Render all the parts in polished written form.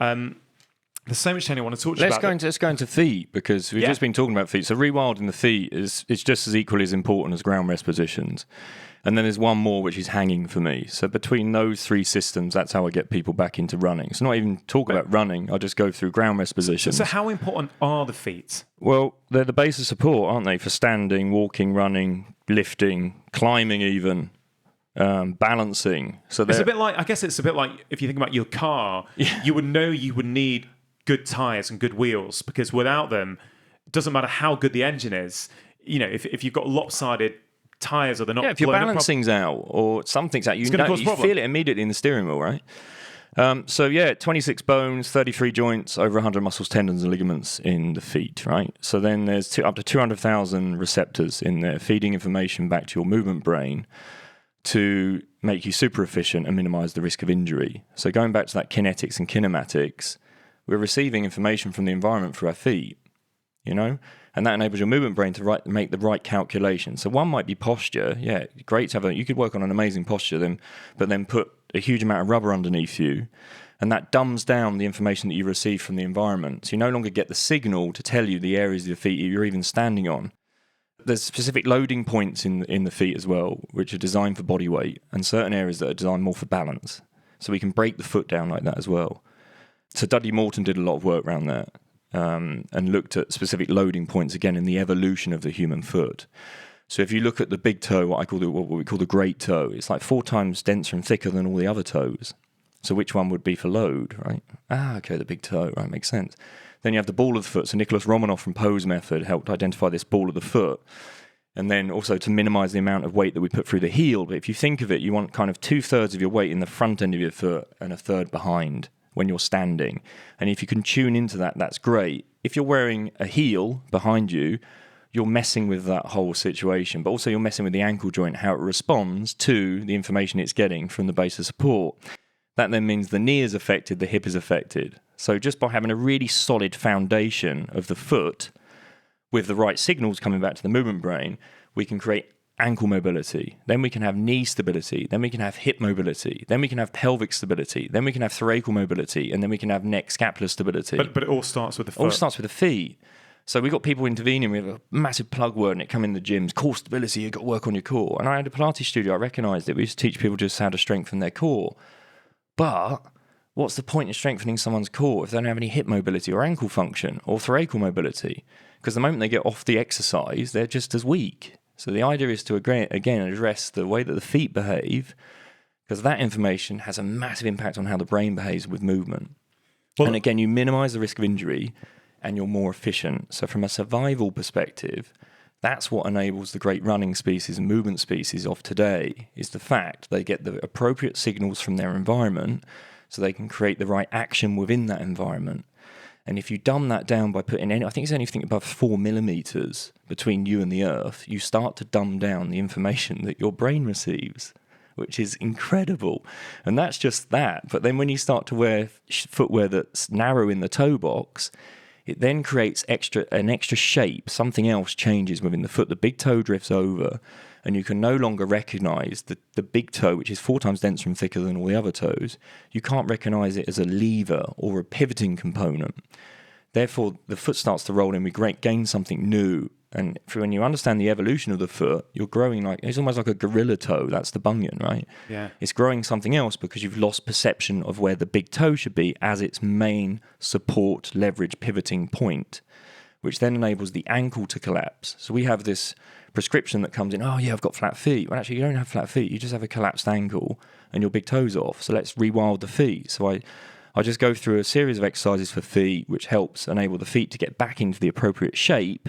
There's so much I want to talk to you about. Let's go into feet, because we've just been talking about feet. So rewilding the feet is just as equally as important as ground rest positions. And then there's one more, which is hanging for me. So between those three systems, that's how I get people back into running. So not even talk about running, I just go through ground rest positions. So how important are the feet? Well, they're the base of support, aren't they, for standing, walking, running, lifting, climbing even, balancing. So it's a bit like, I guess it's a bit like if you think about your car, you would know you would need good tyres and good wheels, because without them, it doesn't matter how good the engine is. You know, if you've got lopsided tyres or they're not. Yeah, if your balancing's out or something's out, you feel it immediately in the steering wheel, right? 26 bones, 33 joints, over 100 muscles, tendons, and ligaments in the feet, right? So then there's up to 200,000 receptors in there, feeding information back to your movement brain to make you super efficient and minimize the risk of injury. So going back to that kinetics and kinematics, we're receiving information from the environment through our feet, you know? And that enables your movement brain to make the right calculation. So one might be posture. Yeah, great to have you could work on an amazing posture, but then put a huge amount of rubber underneath you, and that dumbs down the information that you receive from the environment. So you no longer get the signal to tell you the areas of your feet you're even standing on. There's specific loading points in the feet as well, which are designed for body weight, and certain areas that are designed more for balance. So we can break the foot down like that as well. So Dudley Morton did a lot of work around that. And looked at specific loading points again in the evolution of the human foot. So if you look at the big toe, what we call the great toe, it's like 4 times denser and thicker than all the other toes. So which one would be for load, right? Okay, the big toe, right, makes sense. Then you have the ball of the foot. So Nicholas Romanoff from Poe's method helped identify this ball of the foot, and then also to minimize the amount of weight that we put through the heel. But if you think of it, you want kind of 2/3 of your weight in the front end of your foot and 1/3 behind when you're standing. And if you can tune into that, that's great. If you're wearing a heel behind you, you're messing with that whole situation, but also you're messing with the ankle joint, how it responds to the information it's getting from the base of support. That then means the knee is affected, the hip is affected. So just by having a really solid foundation of the foot with the right signals coming back to the movement brain, we can create ankle mobility, then we can have knee stability, then we can have hip mobility, then we can have pelvic stability, then we can have thoracic mobility, and then we can have neck scapular stability. But it all starts with the foot. All starts with the feet. So we've got people intervening with a massive plug word, and it come in the gyms, core stability, you've got to work on your core. And I had a Pilates studio, I recognised it. We used to teach people just how to strengthen their core. But what's the point in strengthening someone's core if they don't have any hip mobility or ankle function or thoracic mobility? Because the moment they get off the exercise, they're just as weak. So the idea is to, again, address the way that the feet behave, because that information has a massive impact on how the brain behaves with movement. Well, and again, you minimize the risk of injury and you're more efficient. So from a survival perspective, that's what enables the great running species and movement species of today, is the fact they get the appropriate signals from their environment so they can create the right action within that environment. And if you dumb that down by putting I think it's anything above 4 millimeters between you and the earth, you start to dumb down the information that your brain receives, which is incredible. And that's just that. But then when you start to wear footwear that's narrow in the toe box, it then creates an extra shape. Something else changes within the foot. The big toe drifts over, and you can no longer recognize the big toe, which is 4 times denser and thicker than all the other toes. You can't recognize it as a lever or a pivoting component. Therefore, the foot starts to roll and we gain something new. And when you understand the evolution of the foot, you're growing it's almost like a gorilla toe. That's the bunion, right? Yeah. It's growing something else because you've lost perception of where the big toe should be as its main support, leverage, pivoting point, which then enables the ankle to collapse. So we have this prescription that comes in, oh yeah, I've got flat feet. Well, actually, you don't have flat feet. You just have a collapsed ankle and your big toe's off. So let's rewild the feet. So I just go through a series of exercises for feet, which helps enable the feet to get back into the appropriate shape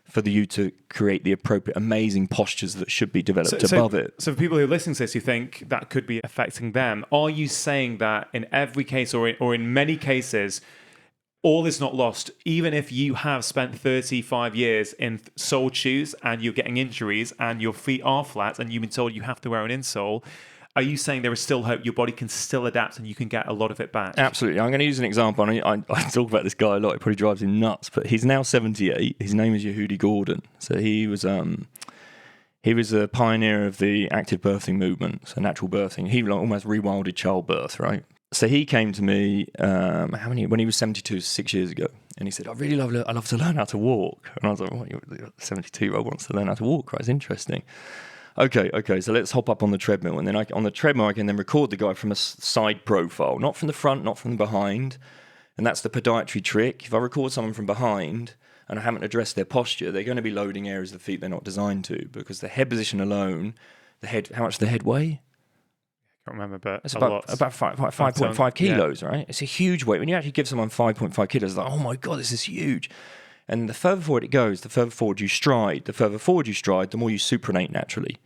for you to create the appropriate amazing postures that should be developed above it. So for people who are listening to this who think that could be affecting them, are you saying that in every case or in many cases, all is not lost, even if you have spent 35 years in soled shoes and you're getting injuries and your feet are flat and you've been told you have to wear an insole? Are you saying there is still hope? Your body can still adapt and you can get a lot of it back? Absolutely. I'm going to use an example. I talk about this guy a lot. It probably drives him nuts, but he's now 78. His name is Yehudi Gordon. So he was a pioneer of the active birthing movement, so natural birthing. He almost rewilded childbirth, right? So he came to me, when he was 72, 6 years ago, and he said, I love to learn how to walk. And I was like, what, your 72-year-old wants to learn how to walk, right? It's interesting. Okay, so let's hop up on the treadmill. And then on the treadmill, I can then record the guy from a side profile, not from the front, not from behind. And that's the podiatry trick. If I record someone from behind and I haven't addressed their posture, they're going to be loading areas of the feet they're not designed to, because the head position alone, how much does the head weigh? I can't remember, but it's about 5.5 kilos, right? It's a huge weight. When you actually give someone 5.5 kilos, it's like, oh my God, this is huge. And the further forward it goes, the further forward you stride. The further forward you stride, the more you supinate naturally.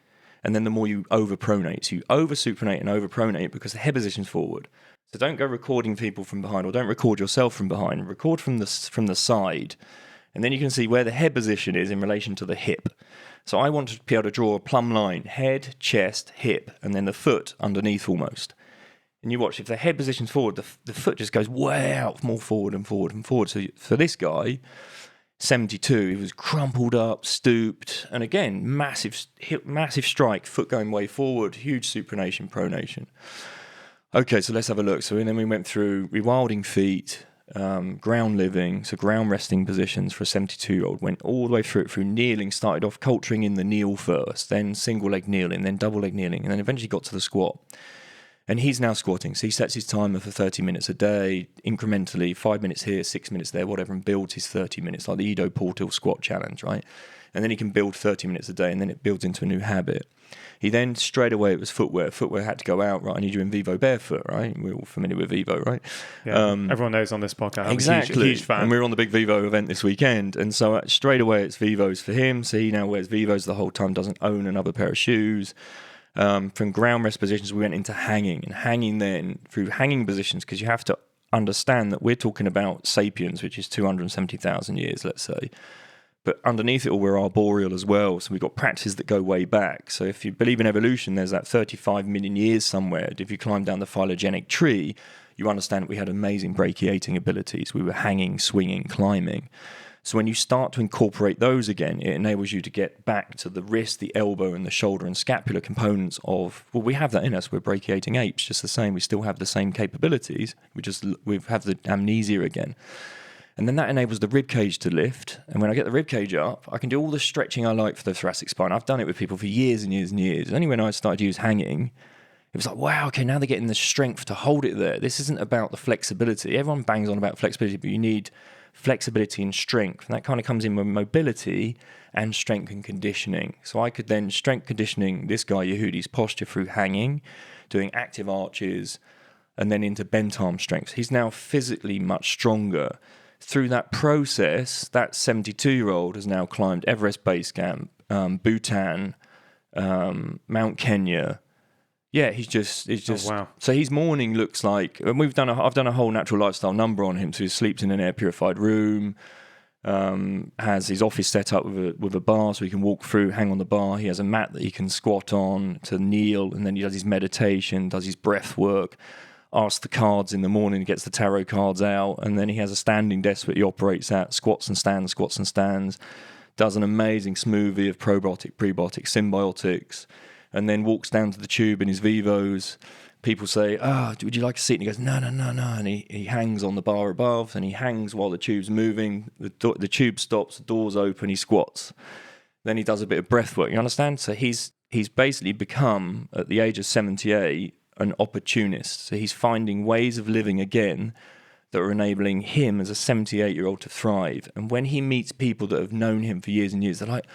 And then the more you overpronate. So you over-supinate and overpronate because the head position's forward. So don't go recording people from behind, or don't record yourself from behind. Record from the side. And then you can see where the head position is in relation to the hip. So I want to be able to draw a plumb line, head, chest, hip, and then the foot underneath almost. And you watch, if the head position's forward, the foot just goes way out, more forward and forward and forward. So for this guy, 72, he was crumpled up, stooped, and again, massive strike, foot going way forward, huge supination, pronation. Okay, so let's have a look. So then we went through rewilding feet, ground living, so ground resting positions for a 72-year-old, went all the way through kneeling, started off culturing in the kneel first, then single leg kneeling, then double leg kneeling, and then eventually got to the squat. And he's now squatting, so he sets his timer for 30 minutes a day, incrementally, 5 minutes here, 6 minutes there, whatever, and builds his 30 minutes, like the Ido Portal squat challenge, right? And then he can build 30 minutes a day, and then it builds into a new habit. He then, straight away, it was footwear. Footwear had to go out, right? I need you in Vivo barefoot, right? We're all familiar with Vivo, right? Yeah, everyone knows on this podcast. I'm exactly. a huge fan. And we're on the big Vivo event this weekend. And so straight away, it's Vivos for him. So he now wears Vivos the whole time, doesn't own another pair of shoes. From ground rest positions, we went into hanging. And hanging then, through hanging positions, because you have to understand that we're talking about sapiens, which is 270,000 years, let's say. But underneath it all, we're arboreal as well. So we've got practices that go way back. So if you believe in evolution, there's that 35 million years somewhere. If you climb down the phylogenetic tree, you understand that we had amazing brachiating abilities. We were hanging, swinging, climbing. So when you start to incorporate those again, it enables you to get back to the wrist, the elbow, and the shoulder and scapular components of, well, we have that in us. We're brachiating apes, just the same. We still have the same capabilities. We have the amnesia again. And then that enables the rib cage to lift. And when I get the rib cage up, I can do all the stretching I like for the thoracic spine. I've done it with people for years and years and years. Only when I started to use hanging, it was like, wow, okay, now they're getting the strength to hold it there. This isn't about the flexibility. Everyone bangs on about flexibility, but you need flexibility and strength. And that kind of comes in with mobility and strength and conditioning. So I could then strength conditioning this guy, Yehudi's posture through hanging, doing active arches, and then into bent arm strength. He's now physically much stronger. Through that process, that 72-year-old has now climbed Everest Base Camp, Bhutan, Mount Kenya. Yeah, he's just. Oh, wow. So his morning looks like, and I've done a whole natural lifestyle number on him. So he sleeps in an air purified room, has his office set up with a bar so he can walk through, hang on the bar. He has a mat that he can squat on to kneel, and then he does his meditation, does his breath work. Asks the cards in the morning, gets the tarot cards out, and then he has a standing desk that he operates at, squats and stands, does an amazing smoothie of probiotic, prebiotic, symbiotics, and then walks down to the tube in his Vivos. People say, would you like a seat? And he goes, no. And he hangs on the bar above, and he hangs while the tube's moving. The tube stops, the door's open, he squats. Then he does a bit of breath work, you understand? So he's basically become, at the age of 78, an opportunist. So he's finding ways of living again that are enabling him as a 78-year-old to thrive. And when he meets people that have known him for years and years, they're like,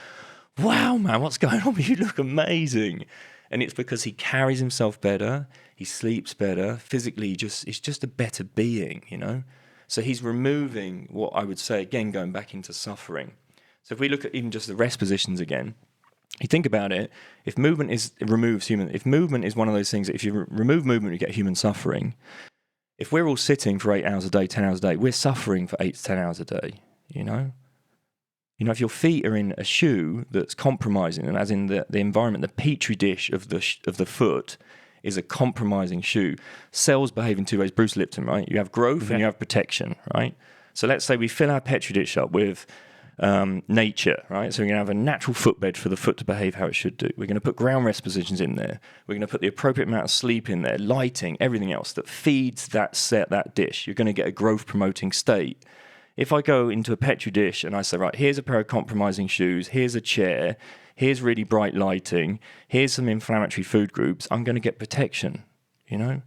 wow, man, what's going on? You look amazing. And it's because he carries himself better, he sleeps better, physically he's just a better being, you know? So he's removing what I would say, again, going back into suffering. So if we look at even just the rest positions again, you think about it, if movement is one of those things that if you remove movement, you get human suffering. If we're all sitting for 8 hours a day, 10 hours a day, we're suffering for 8 to 10 hours a day, you know? You know, if your feet are in a shoe that's compromising, and as in the environment, the petri dish of the foot is a compromising shoe. Cells behave in two ways. Bruce Lipton, right? You have growth and you have protection, right? So let's say we fill our petri dish up with nature, right? So we're going to have a natural footbed for the foot to behave how it should do. We're going to put ground rest positions in there. We're going to put the appropriate amount of sleep in there, lighting, everything else that feeds that dish. You're going to get a growth promoting state. If I go into a Petri dish and I say, right, here's a pair of compromising shoes, here's a chair, here's really bright lighting, here's some inflammatory food groups, I'm going to get protection, you know?